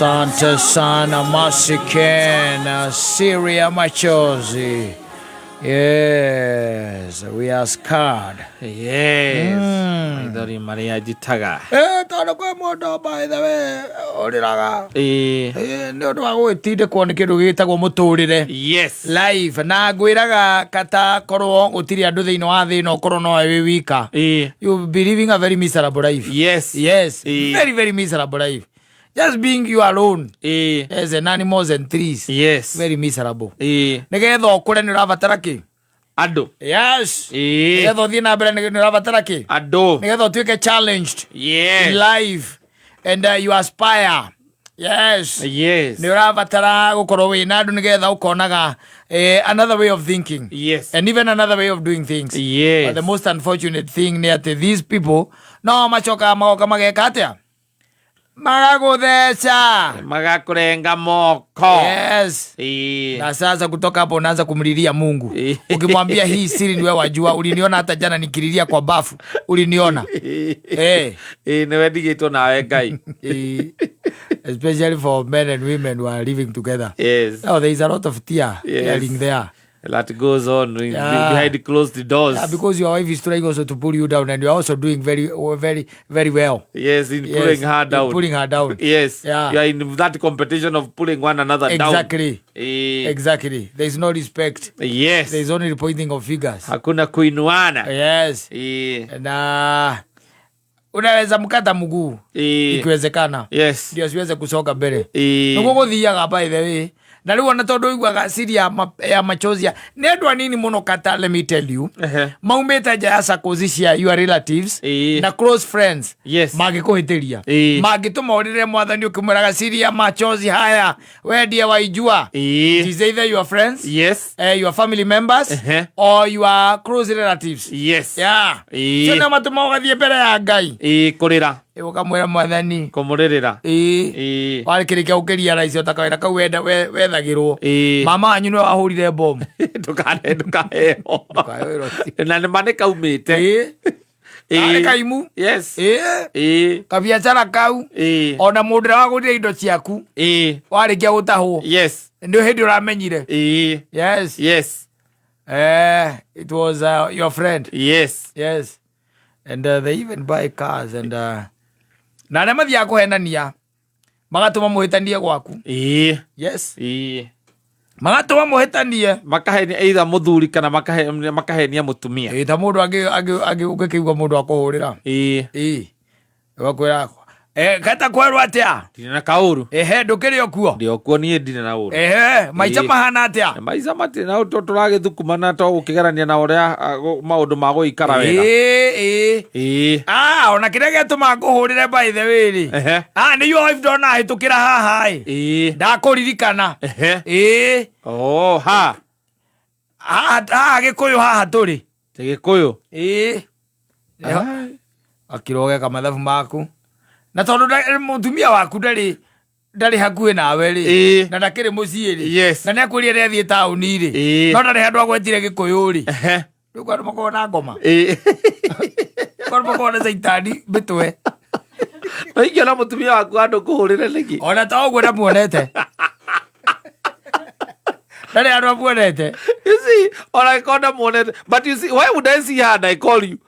Asante sana Masikena Syria machozi. Yes, we are scarred. Yes. Idori Maria jitaga. Tono kwa modo by the way. Oriraga. No do ago etide kwone kindu gitagwo muturire. Yes. Life na gwiraga kata korwo gutiri andu thiini wa thi no korwo no we wika. You be living a very miserable life. Yes. Yes. Very very miserable life. Just being you alone. As an animals and trees. Yes. Very miserable. Nigetha ukure ni urabatara ki? Andu. Yes. Nigetha uthie na mbere ni urabatara ki? Andu. Nigetha utuike challenged. Yes. In life. And you aspire. Yes. Yes. Ni urabatara gukorwo wina andu nigetha ukonaga another way of thinking. Yes. And even another way of doing things. Yes. But the most unfortunate thing ni ati these people no machoka magoka mageka atia? Magagutheca. Magakurenga moko. Yes. Na sasa kutoka hapo unaanza kumlilia Mungu. Ukimwambia hii siri ni wewe wajua, uliniona hata jana nikililia kwa bafu. Uliniona. Ni wedigito nawe Ngai. Especially for men and women who are living together. Yes. Oh, there is a lot of tearing there. A lot goes on behind closed doors. Yeah, because your wife is trying also to pull you down, and you are also doing very well. Yes, in pulling her down. Pulling her down. Yes. Yeah. You are in that competition of pulling one another down. Exactly. There is no respect. Yes. There is only pointing of fingers. Hakuna kuinuana. Yes. Na unaweza mkata mguu ikiwezekana. Yes. Ndio siweze kusoka mbele. Nuko guthiaga by the way. Na riu ona tondu igwaga siri ya machozi ni andwa nini muno kata, let me tell you. Maumete nja ya sakozi cia your relatives na close friends. Yes. Magikuhitiria magituma urire mwathani ukimwiraga siri ya machozi haya we ndie waijua. It is either your friends, yes, your family members, or your close relatives. Yes. Yeah. So na matuma ugathie mbere ya Ngai kurira ukamwira mwathani kumuririra warikirikia ukiria raici utakawira kau wethagirwo mama wanyu niwe wahurire bomu ndukaheo na nĩ ma nĩ kaumĩte arĩ kaimu. Yes. Kabiacara kau ona mũndũ ũrĩa wagũrire indo ciaku warĩkia gũtahwo. Yes. Ndio hĩndĩ ũramenyire. Yes. Yes. It was your friend. Yes. Yes. And they even buy cars and na arĩa mathiaga kũhenania magatũma mũhĩtanie gwaku. Yes. Magatũma mũhĩtanie makahenia either mũthuri kana makahenia mũtumia. Ta mũndũ angĩ ũngĩkĩigua mũndũ akũhũrĩra ũgakwĩra kata kwerwo atia ndine na kaũru ndũkĩrĩ okuo. Ndĩ okuo niĩ ndine na ũru. Maica mahana atia? Maica matirĩ na tũragĩthukuma to gũkĩgerania na ũrĩa maũndũ ma gũikara wega. Ona kĩrĩa gĩatũma ngũhũrĩre by the way rĩ nĩ your wife ndona hĩtũkĩra haha ndakũririkana. Haha Gĩkũyũ haha tũrĩ Gĩkũyũ akirogeka mathabu maku na tondu mutumia waku ndari hakuhi nawe ri na ndakiri mucii ri na ni akwĩrire rĩ athiĩ taũni ri no ndari handũ agwetire Gĩkũyũ ri rĩu andũ makorwo na ngoma andũ makorwo na caitani mbĩtwe no ingĩona mũtumia waku handũ kũhũrĩre nĩkĩ ona ta ũguo ndamuonete ndari handũ amuonete. You see, or I call them one. But you see, why would I see her and I call you?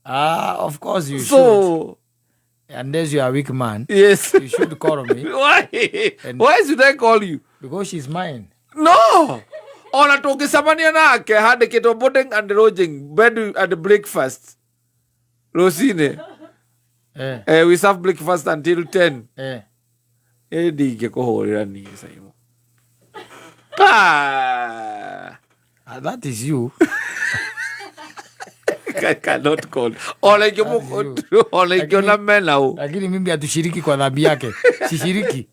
Of course you should. Unless you are a weak man. Yes. You should call me. Why? Why should I call you? Because she's mine. No. Ona tukisamania nake hadi kitu boarding and lodging, bed and breakfast. Rosine. We serve breakfast until 10. Edi kuhorira ni saimo. That is you. I cannot call. Ole menau. Lakini mimi hatushiriki kwa dhambi yake. Sishiriki.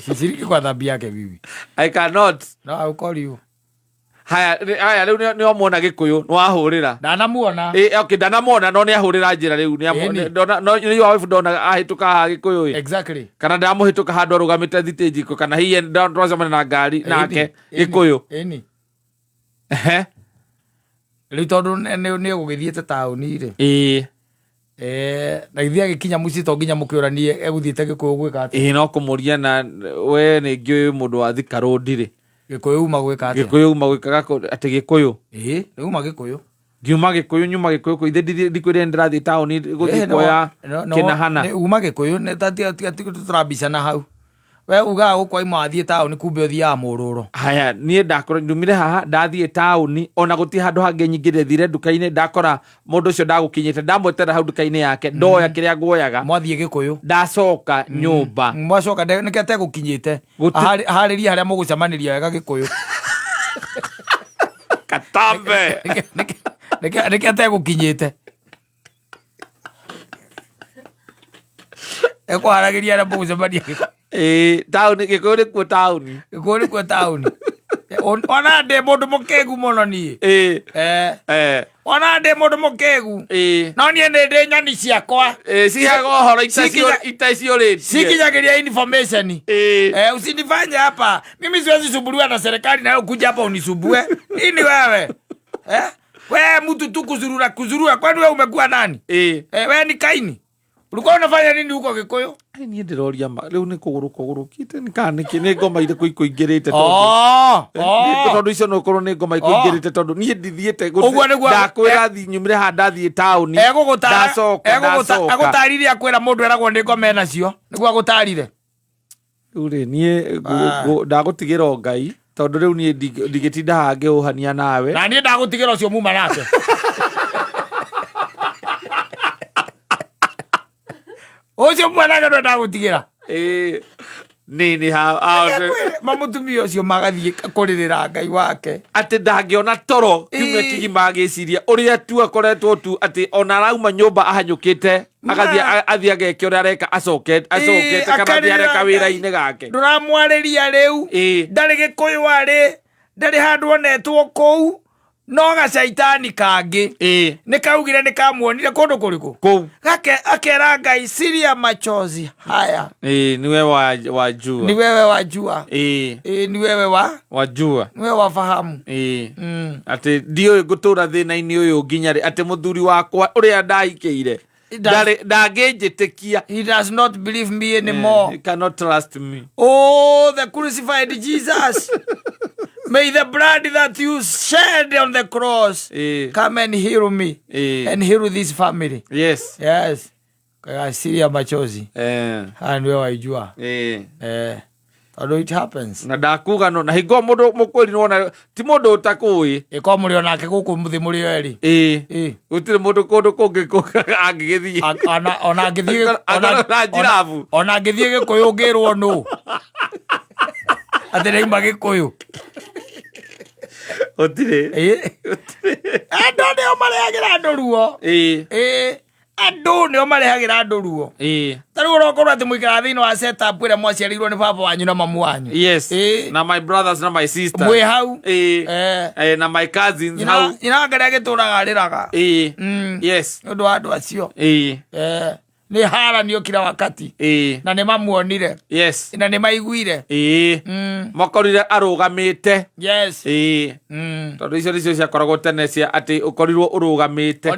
Sishiriki kwa dhambi yake bibi. I cannot. No, I will call you. Haya leo ni wamwona Gĩkũyũ no ahũrĩra. Ndanamuona. Okay, ndanamuona no nĩ ahũrĩra njĩra rĩu ni yo wife ndona ahĩtũka ha Gĩkũyũ. Exactly. Kana ndamũhĩtũka handũ arũgamĩte thitĩnji kana hihi ndwacemania na ngari nake Gĩkũyũ. Rĩu tondũ nĩ ũgũgĩthiĩte taũni rĩ na ithe agikinya muci to nginya mukiuranie eguthiite Gikuyu gwika ati no kumuria na we ni ngiu mundu wa Thika Road ri Gikuyu uma gwika ati Gikuyu uma gwika ati Gikuyu uma Gikuyu ngiuma Gikuyu nyuma Gikuyu ko ithe ndikwire ndirathi tauni guthi kuoya kinahana ni uma Gikuyu ni tati tutrabicana hau we uga gukwa imathie tauni kumbe uthia mururo haya nie ndakora ndumire haha ndathie tauni ona guti handu hange nyingire thire nduka-ini ndakora mundu ucio ndagukinyite ndamwetera hau nduka-ini yake ndoya kiria nguoyaga mwathie Gikuyu ndacoka nyumba mwacoka nike ategukinyite hariria haria mugucemaniria wega Gikuyu katambe nike ategukinyite ekuharagiria haria mugucemania tauni Gikuyu ni kuo tauni Gikuyu ni kuo tauni ona ndi mundu mukegu muno ni ona ndi mundu mukegu no nie ndi nyoni ciakwa cihaga horo itaciuritie sikinyagiria information usinifanye hapa mimi siwezi suburiwa na serikali na kuja hapa unisubue nini wewe we mtu tu kuzurura kwani wewe umekuwa nani wewe ni Kaini ulikuwa unafanya nini huko Gikuyu nie ndiroria ma riu ni kugurukite nikaniki ni ngoma ire kuingirite tondu icio no korwo ni ngoma ikuingirite tondu nie ndithiete ndakwira thi nyumire ha ndathie tauni ndacoka agutarire akwira mundu eragwo ni ngoma nacio niguo agutarire uri nie ndagutigira Ngai tondu riu nie ndigitinda ha ngiuhania nawe na nie ndagutigira ucio muma nake ucio mwanake ndo ndagutigira nini mamutumia ucio magathie kuririra Ngai wake ati ndangiona toro kiumia kigima agiciria uria tu akoretwo tu ati ona arauma nyumba ahanyukite agathie ageke uria areka acokete kana thia areka wira-ini gake nduramwariria riu ndari Gikuyu ari ndari handu onetwo kou no gacaitani kangi ni kaugire ni kamuonire kundu kuriku kou akera Ngai siria machozi haya ni wewe wajua ni wewe wajua ni wewe wajua ni wewe wafahamu ati ndio gutura thina-ini uyu nginya ati muthuri wakwa uria ndaikiire ndangĩnjĩtĩkia he does not believe me anymore he cannot trust me the crucified Jesus may the blood that you shed on the cross come and heal me and heal this family yes siria machozi and wewe waijua although it happens na ndakuga no na hingo mundu mukwiri nona ti mundu utakui iko muri onake guku muthi muri eri gutire mundu kundu kungi angigithie ona ngithie ona ngithie Gikuyu ngirwo no atire imba Gikuyu utire andu nio marehagira andu ruo andu nio marehagira andu ruo tari urokorwo ati muikara thiini wa setup ira mwaciarirwo ni baba wanyu na mamu wanyu na my brothers na my sisters mwe hau na my cousins hau ina ngare agituraga ariraga yes ndu wa andu acio ni hara ni okira wakati na ni mamuonire na ni maiguire makorire arugamite tondu icio nicio ciakoragwo tene cia ati ukorirwo urugamite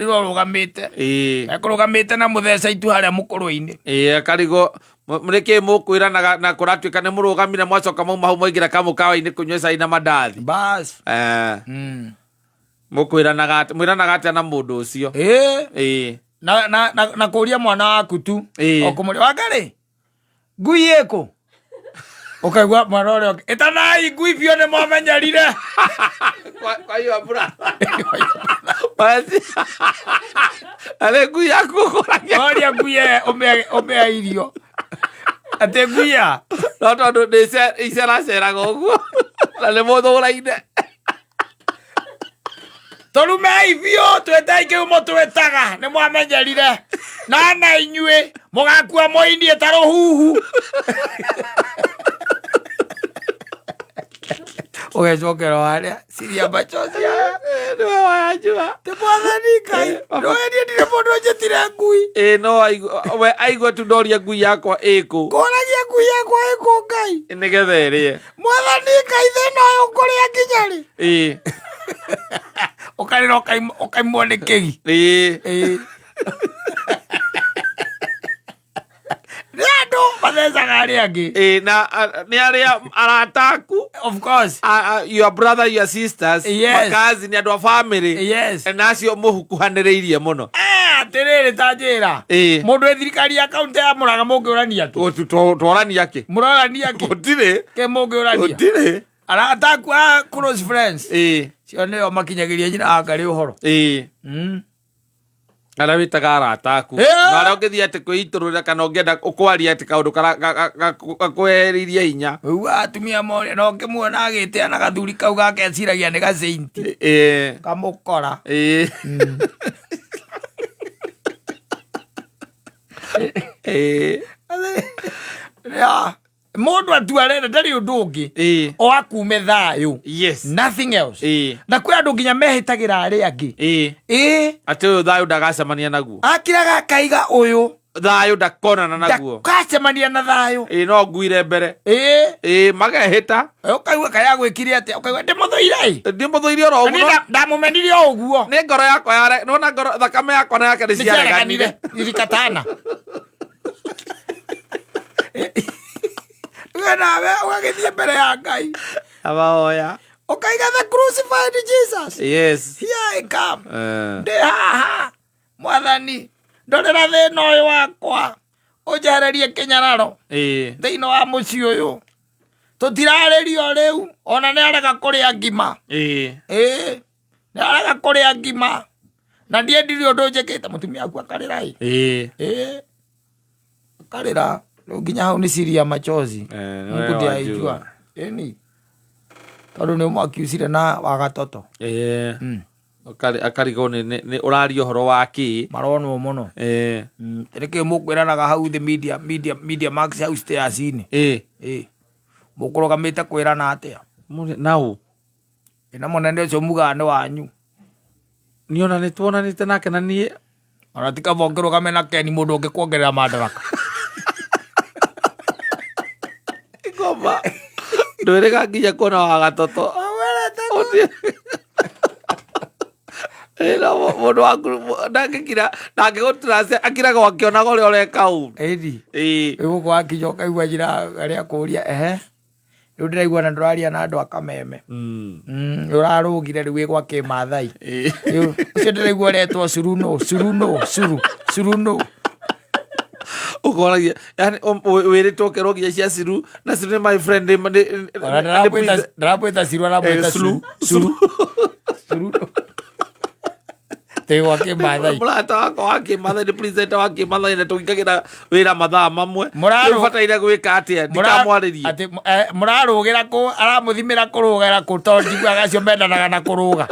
ekurugamite na mutheca itu haria mukuru-ini akarigo mureke mukwiranaga na kuratuika ni murugamire mwacoka mauma hau mwaingira kamukawa-ini kunywa cai na mandathi bas mukwiranaga atia na mundu ucio na kuria mwana waku tu okumuri Wangari ngui iko ukaigua mwana uria itanai ngui bio ni mwamenyerire kwa hiyo bura basi ale ngui yaku kuragia oria ngui omea irio ate ngui ya no tondu iceraga uguo na ni muthuraine torumei bio twetaike umo twetaga ni mwamenyerire na inyue mugakua moinie ta ruhuhu ugecokera haria siria machozi niwe wajua te mwathani Ngai no endie ndire mundu njitire ngui no we aigua tu ndoria ngui yakwa iku koragia ngui yakwa iku Ngai nigetha irie mwathani Ngai thina uyu nguria nginya ri ukarira ukaimwo ni kigi Nando mathecaga aria angi. Na ni aria arata aku. Of course. Your brother, your sisters, makazi ni andu a family. Yes. Na acio muhukuhaniriirie muno. Atiriri tanjira. Mundu thirikari ya kaunti ya Murang'a mungiurania tu. Twarania ki? Murorania ki? Gutire. Ke mungiurania. Gutire. Arata aku close friends. Cio nio makinyagiria nyina angari uhoro. Ara witaga arata aku. Na ara ungithia ati kwiiturura kana ungienda ukwaria ati kaundu gakweririe hinya. Ugu atumia moria no ngimuona agitia na gathuri kau gake aciragia ni gasainti. Kamukora. Mundu atuarenda ndari undu ungi o akume thayu. Yes. Nothing else. Na kwi andu nginya mehitagira ari angi. Ati uyu thayu ndagacemania naguo. Akiraga kaiga uyu thayu ndakonana naguo. Ndakacemania na thayu. No nguire mbere. Magehita. Ukaigua kaya gwikire atia ukaigua ndimuthuire. Ndimuthuire oro uguo. Ndamumenire o uguo. Ni ngoro yakwa yare nona ngoro thakame yakwa na yake ni ciareganire. Irikatana. Nawe ugagithie mbere ya Ngai abaoya ukaiga the crucified Jesus. Yes. Here I come. Ndi haha mwathani ndorera thina uyu wakwa ujehererie kinyararo thiini wa mucii uyu tutiraririo riu ona ni arega kuria ngima ni arega kuria ngima na ndiendire undu njikite mutumia aku akarira akarira nginya hau ni siria machozi ngundi aijua tondu ni mwakiucire na wagatoto akarigo ni urario horo waki maronwo muno reke mukwiranaga hau the media max house stairs-ini mukurugamite kwirana atia nau ina munene ucio mugaga ni wanyu niona ni tuonanite nake na nie ona tikavongirugame nake ni mundu ungikwongerera madaraka Ngoma ndwirega nginya kuona wagatoto mundu waku ndangigutira akiraga wakionaga uria ureka uru iguku wakinya ukaigua njira aria kuria riu ndiraigua na nduraria na andu akameme urarugire riu igwa kimathai ucio ndiraigua retwo suruno ukoragia yani wiritwo kero nginya cia ciru na ciru ni my friend ndarapwita ciru aramwita suru tego wake mathai murata wako wake mathai ni presenter wake mathai na tugikagira wira mathaa mamwe murabataire gwika atia ndikamwaririe ati murarugira ku aramuthimira kurugira ku tondu agacio mendanaga na kuruga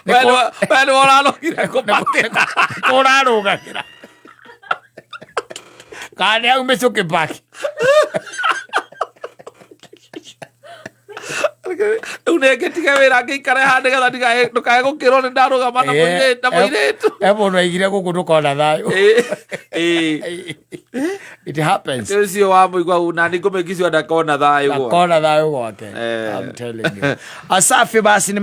Wenu orarugire kupakira kurarugagira kani au mecoke baki unegetiga wira ngikare hande gatha ndikae gukirwo ni ndarugama na muiretu mundu aigire guku ndukona thayu it happens ucio wa muigua nani ngumekicio ndakona thayu gwake I'm telling you Asafi basi